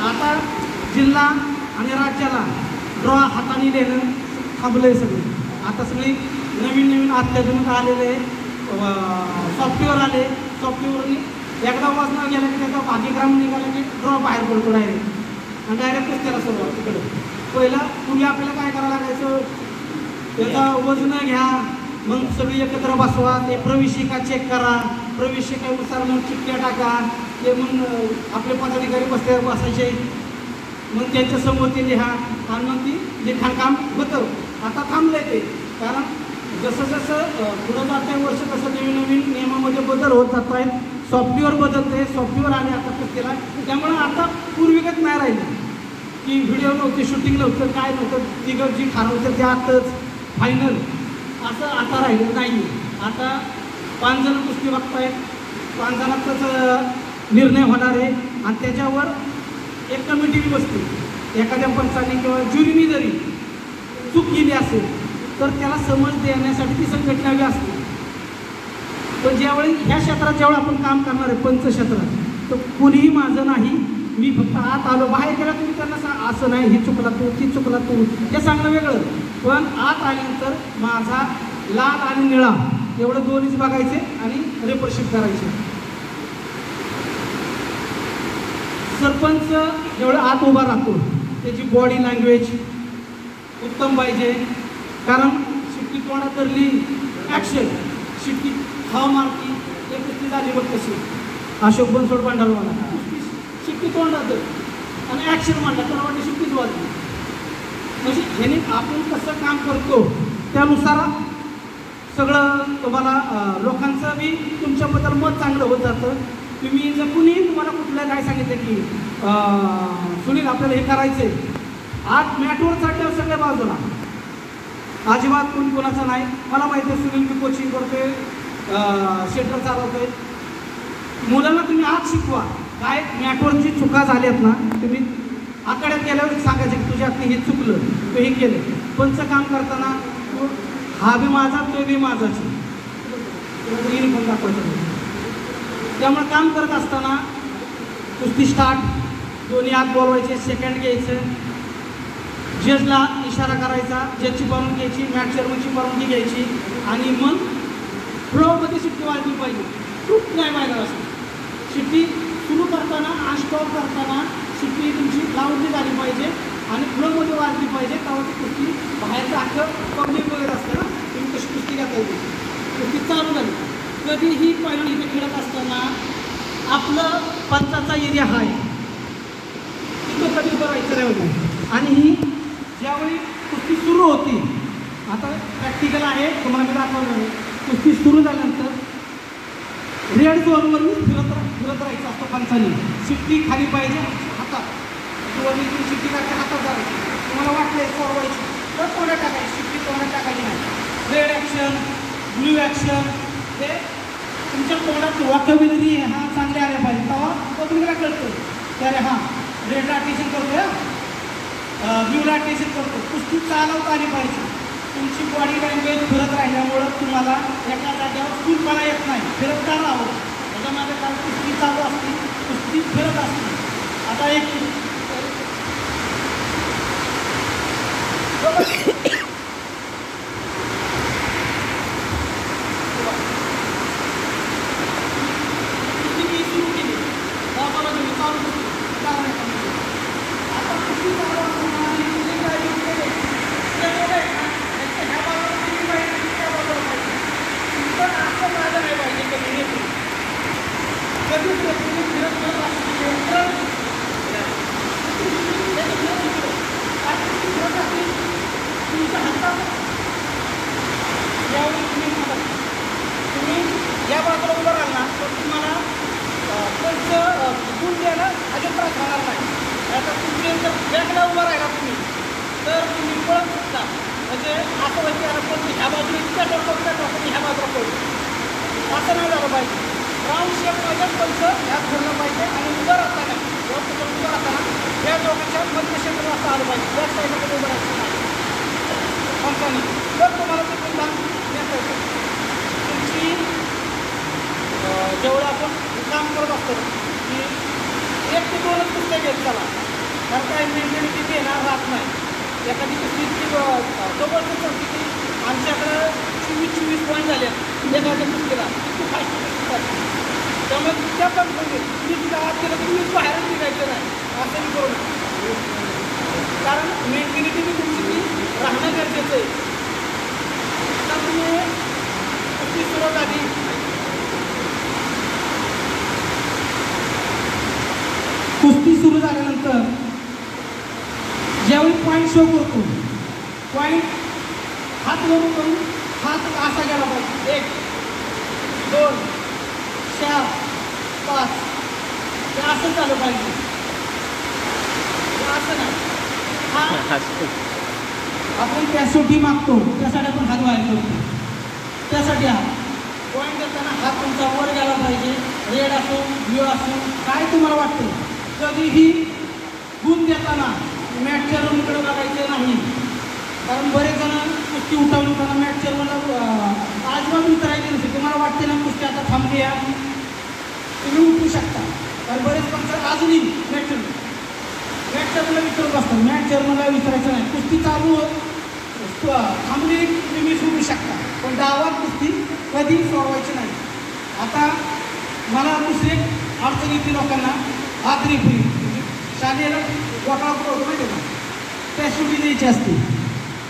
आता जिल्हा आणि राज्याला ड्रॉ हाताने देणं थांबलं आहे सगळं. आता सगळी नवीन अत्याधुनिक आलेले सॉफ्टवेअर आले. सॉफ्टवेअरनी एकदा वाजणार गेला की त्याचा भाग्यक्रम निघाला की ड्रॉ बाहेर पडतो डायरेक्ट आणि डायरेक्टच त्याला सुरुवात तिकडे. पहिला पूर्वी आपल्याला काय करावं लागायचं, त्याचं वजन घ्या, मग सगळी एकत्र बसवा, ते प्रवेशिका चेक करा, प्रवेशिकेनुसार मग चिठ्ठ्या टाका, ते मग आपले पदाधिकारी बसल्यावर बसायचे, मग त्यांच्या समोर ते लिहा आणि मग ती लिखाणकाम होतं. आता थांबलं आहे ते, कारण जसं जसं पुढं जात आहे वर्ष तसं नवीन नियमामध्ये बदल होत जात आहेत. सॉफ्टवेअर बदलते, सॉफ्टवेअर आले आता केला, त्यामुळं आता पूर्वीगत नाही राहिलं की व्हिडिओ नव्हते, शूटिंग नव्हतं, काय नव्हतं, तिघं जी ठरवतं ते आताच फायनल असं आता राहिलं नाही. आता 5 जण कुस्ती बघतायत, 5 जणांचाच निर्णय होणार आहे आणि त्याच्यावर एक कमिटी बसते. एखाद्या पंचाने किंवा ज्युरीनी जरी चूक केली असेल तर त्याला समज देण्यासाठी ती संघटना हवी असते. पण ज्यावेळी ह्या क्षेत्रात जेव्हा आपण काम करणार आहे पंचक्षेत्रात, तर कुणीही माझं नाही, मी फक्त आत आलो, बाहेर गेला तुम्ही त्यांना असं नाही, ही चुकला तू, ती चुकला तू, हे सांगणं वेगळं. पण आत आल्यानंतर माझा लाल आणि निळा एवढं दोन्हीच बघायचे आणि रिपोर्टशीट करायचे. सरपंच जेवढं आत उभा राहतो त्याची बॉडी लँग्वेज उत्तम पाहिजे, कारण शिट्टी तोंडात धरली ॲक्शन, शिट्टी खाव मारती एक कुस्ती झाली बघ कशी अशोक बनसोड भांडारवाला शिट्टी तोंडात आणि ॲक्शन मांडला तर वाटते शिट्टीच वाजली. म्हणजे ह्याने आपण कसं काम करतो त्यानुसार सगळं तुम्हाला लोकांचं बी तुमच्याबद्दल मत चांगलं होत जातं. तुम्ही जर कुणी तुम्हाला कुठलं काय सांगितलं की सुनील आपल्याला हे करायचं आहे, आत मॅटवर चढल्यावर सगळ्या बाजूला अजिबात कोणी कोणाचं नाही. मला माहिती आहे सुनील मी कोचिंग करतोय, शेटर चालवतोय, मुलांना तुम्ही आत शिकवा. काय मॅटवरची चुका झाल्यात ना तुम्ही आकड्यात गेल्यावर सांगायचं की तुझ्या हे चुकलं, तू हे केलं. पंच काम करताना हा बी माझा तो बी माझाच पण दाखवायचं. त्यामुळे काम करत असताना कुस्ती स्टार्ट, दोन्ही हात बोलवायचे, सेकंड घ्यायचं, जजला इशारा करायचा, जजची परवानगी घ्यायची, मॅट चेअरमनची परवानगी घ्यायची आणि मग फ्लोमध्ये शिट्टी वाजली पाहिजे, चूक नाही व्हायला असं. शिट्टी सुरू करताना आणि स्टॉप करताना शिट्टी तुमची लावली झाली पाहिजे आणि फ्लोमध्ये वाजली पाहिजे, तेव्हा ती कुस्ती बाहेरचं अख्खं पब्लिक वगैरे असतं ना, तुम्ही कशी कुस्ती घ्या पाहिजे. कुस्ती चालू झाली कधीही पहिलं इथे खेळत असताना आपलं पंचाचा एरिया हा आहे, तिथं कधी उभं राहायचं नाही होतं. आणि ही ज्यावेळी कुस्ती सुरू होती, आता प्रॅक्टिकल आहे तुम्हाला मी दाखवलं आहे, कुस्ती सुरू झाल्यानंतर रेड झोनवर फिरत राहायचं असतं पंचाने. शिट्टी खाली पाहिजे हातात, वरती तुम्ही शिट्टी टाकते हातात जायची, तुम्हाला वाटलं सोडवायची तर तोंडात टाकायची, शिट्टी तोंडात टाकायची नाही. रेड ॲक्शन, ब्ल्यू ॲक्शन हे तुमच्या तोंडात वॉकॅब्युलरी हा चांगले आले पाहिजे, तेव्हा पब्लिकला कळतं की अरे हां रेडला अटेन्शन करतो, ब्ल्यूला अटेन्शन करतो. कुस्ती चालवता आली पाहिजे. तुमची बॉडी लँग्वेज फिरत राहिल्यामुळं तुम्हाला एका जागेवर स्थिरपणा येत नाही, फिरत का राहावं. त्याच्यामध्ये काय कुस्ती चालू असते, कुस्ती फिरत असते. आता एक तुम्ही या बाजूला उभं राहाल ना तर तुम्हाला त्यांचं गुण द्यायला अजिबात त्रास होणार नाही. आता तुम्ही जर बॅकला उभं राहिला तुम्ही तर तुम्ही पळत शकता. म्हणजे असं व्हायचं याला पण ह्या बाजूला इतक्या टोकतो ह्या बाजूला पळतो, असं नाही झालं पाहिजे. राऊंड शेपमध्ये पंच ह्यात फिरलं पाहिजे आणि उभं राहताना उभं राहताना या दोघांच्या मध्य क्षेत्राला असं आलं पाहिजे. बॅक साईडला उभं राहायचं नाही पंचाने, तर तुम्हाला ते पुन्हा नेता येतं. तुमची जेवढं आपण काम करत असतो की 1 ते 2च पुस्तक घेत चला, मेंटॅलिटी घेणार राहत नाही. एखादी कुस्ती जवळची पडते की आमच्याकडं 24 पॉईंट झाले एखाद्या कुस्तीला तू फास्ट. त्यामुळे त्या पद्धतीने तुम्ही गावात केलं तर तुम्ही बाहेरच निघायचं नाही असं मी करू. कारण मेंटॅलिटी बी तुमची ती राहणं गरजेचं आहे. आता तुम्ही कुस्ती सुरू झाली, कुस्ती सुरू झाल्यानंतर ज्यावेळी पॉईंट शो करतो, पॉईंट हात वरून करून हात असा गेला पाहिजे. 1 2 4 5 हे असं झालं पाहिजे. असं नाही. हा आपण त्यासाठी मागतो, त्यासाठी आपण हात बाहेर करतो. त्यासाठी हा पॉईंट देताना हात तुमचा वर गेला पाहिजे. रेड असो ब्ल्यू असो काय तुम्हाला वाटतं, कधीही गुण देताना मॅटच्या रूमकडे बघायचं नाही. कारण बरेच जण कुस्ती उठवताना मॅटच्या रूमला आजूबाजू उतरायचे नसते. तुम्हाला वाटते ना कुस्ती आता थांबली आहे, तुम्ही उठू शकता. कारण बरेच पंच अजूनही मॅटच्या रूमला विचारत बसतात. मॅटच्या रूमला विचारायचं नाही. कुस्ती चालू थांबली तुम्ही सोडू शकता, पण डावात कुस्ती कधी सोडवायची नाही. आता मला दुसरी अडचण येते लोकांना, हात रेफरी शालेय वॉटआउट होतो माहिती का, त्या सुटी द्यायची असते.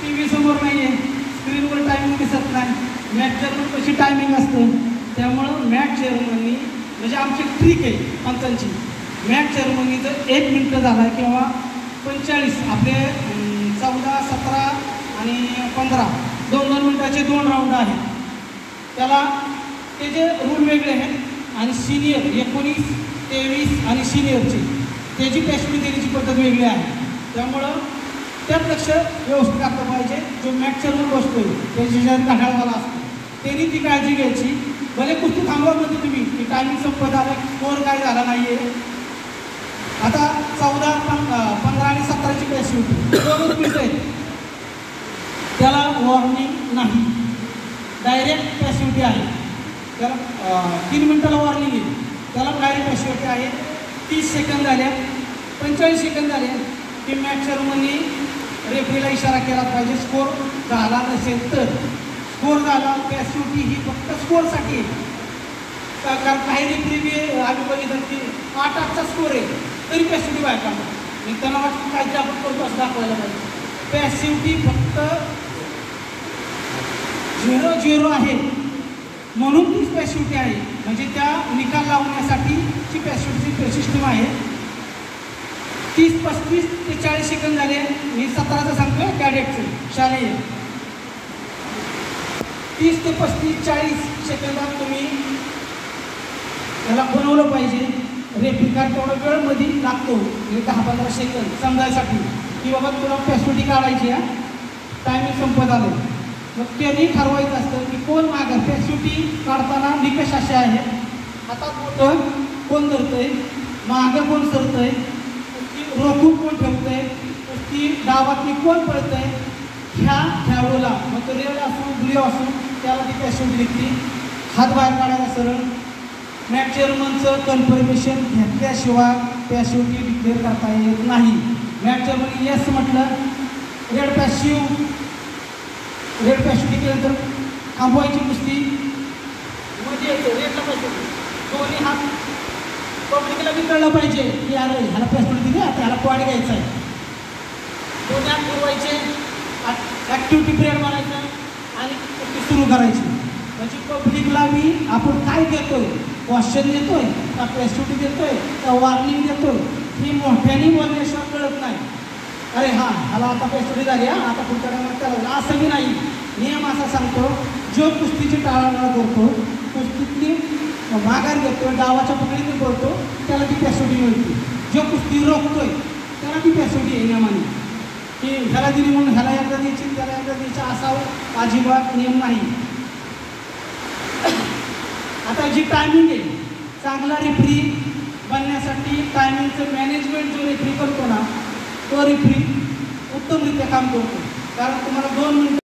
टी व्ही समोर नाही आहे, स्क्रीनवर टायमिंग दिसत नाही. मॅच चेअरमन कशी टायमिंग असतं, त्यामुळं मॅच चेअरमननी म्हणजे आमची ट्रिक आहे पंचांची. मॅच चेअरमननी जर 1 मिनिट झाला किंवा 45 आपले 14 17 आणि 15 2-2 मिनिटाचे 2 राऊंड आहेत. त्याला त्याचे रूल वेगळे आहेत आणि सिनियर 19 23 आणि सिनियरचे त्याची पेशवी देण्याची पद्धत वेगळी आहे. त्यामुळं त्यात लक्ष व्यवस्थित असलं पाहिजे. जो मॅच चेअरमन बसतोय त्याची जर घड्याळवाला असतो त्यांनी ती काळजी घ्यायची. भले कुस्ती थांबवा म्हणजे तुम्ही की टायमिंग संपत आलं, स्कोर काय झाला नाही आहे. आता 14 15 आणि 17ची पेशवी 2 मिनिटं आहेत, त्याला वॉर्निंग नाही, डायरेक्ट पॅसिव्हिटी आहे. त्याला 3 मिनिटाला वॉर्निंग आहे, त्याला डायरेक्ट पॅसिव्हिटी आहे. 30 सेकंद झाल्या, 45 सेकंद झाले की मॅच चेअरमननी रेफरीला इशारा केला पाहिजे. स्कोर झाला नसेल तर, स्कोर झाला पॅसिव्हिटी ही फक्त स्कोरसाठी आहे. कारण काही रेफरी बी आम्ही बघितलं की 8-8चा स्कोर आहे तरी पॅसिव्हिटी बाहेर काढतात. मी त्यांना वाटतं काहीतरी आपण करतो असं दाखवायला पाहिजे. पॅसिव्हिटी फक्त 0-0 आहे म्हणून तीच पॅसिव्हिटी आहे. म्हणजे त्या निकाल लावण्यासाठीची पॅसिव्हिटीची सिस्टम आहे. 30 35 ते 40 सेकंद झाले. मी 17चं सांगतोय कॅडेटचं शालेय. 30 ते 35 40 सेकंदात तुम्ही त्याला बनवलं पाहिजे. रेफरी कारण तेवढा वेळमध्ये लागतो, 10-15 सेकंद समजायसाठी की बाबा तुला पॅसिव्हिटी काढायची आहे, टायमिंग संपत आलं. मग त्यांनी ठरवायचं असतं की कोण मागं. पॅसिव्हिटी काढताना निकष असे आहेत, हातात बोटं कोण धरतंय, मागं कोण सरतंय, रोखून कोण ठेवतंय, ती डावातली कोण पळतंय, ह्या खेळाडूला मग रेड असो ब्ल्यू असो त्याला ती पॅसिव्हिटी निघते. हात बाहेर काढायला सरळ. मॅच चेअरमनचं कन्फर्मेशन घेतल्याशिवाय पॅसिव्हिटी डिक्लेअर करता येत नाही. मॅच चेअरमन येस म्हटलं रेड पॅसिव्हिटी केल्यानंतर थांबवायची कुस्ती म्हणजे येतो रेडला पॅसिव्हिटी. दोन्ही हात पब्लिकला बी कळलं पाहिजे की अरे ह्याला पॅसिव्हिटी दिली, आता ह्याला पॉईंट घ्यायचा आहे. दोन्ही हात पुरवायचे, ॲक्टिव्हिटी पिरियड मारायचा आणि कुस्ती सुरू करायची. म्हणजे पब्लिकला बी आपण काय देतोय, क्वेश्चन देतोय का पॅसिव्हिटी देतोय का वॉर्निंग देतोय ही मोठ्याने बोलण्याशिवाय कळत नाही. अरे हां ह्याला आता पॅसिव्हिटी झाली, आता पुढच्या टायमाला त्याला असंही नाही. नियम असा सांगतो, जो कुस्तीची टाळाटाळ करतो, कुस्तीतली माघार घेतो, डावाच्या पकडीने करतो त्याला ती पॅसिव्हिटी मिळते. जो कुस्ती रोखतोय त्याला ती पॅसिव्हिटी आहे नियमाने. की ह्याला दिली म्हणून ह्याला एकदा द्यायची त्याला एकदा द्यायची असा अजिबात नियम नाही. आता जी टायमिंग आहे, चांगला रेफरी बनण्यासाठी टायमिंगचं मॅनेजमेंट जो रेफरी करतो ना तो रेफरी उत्तमरित्या काम करतो. कारण तुम्हाला 2 मिनिटं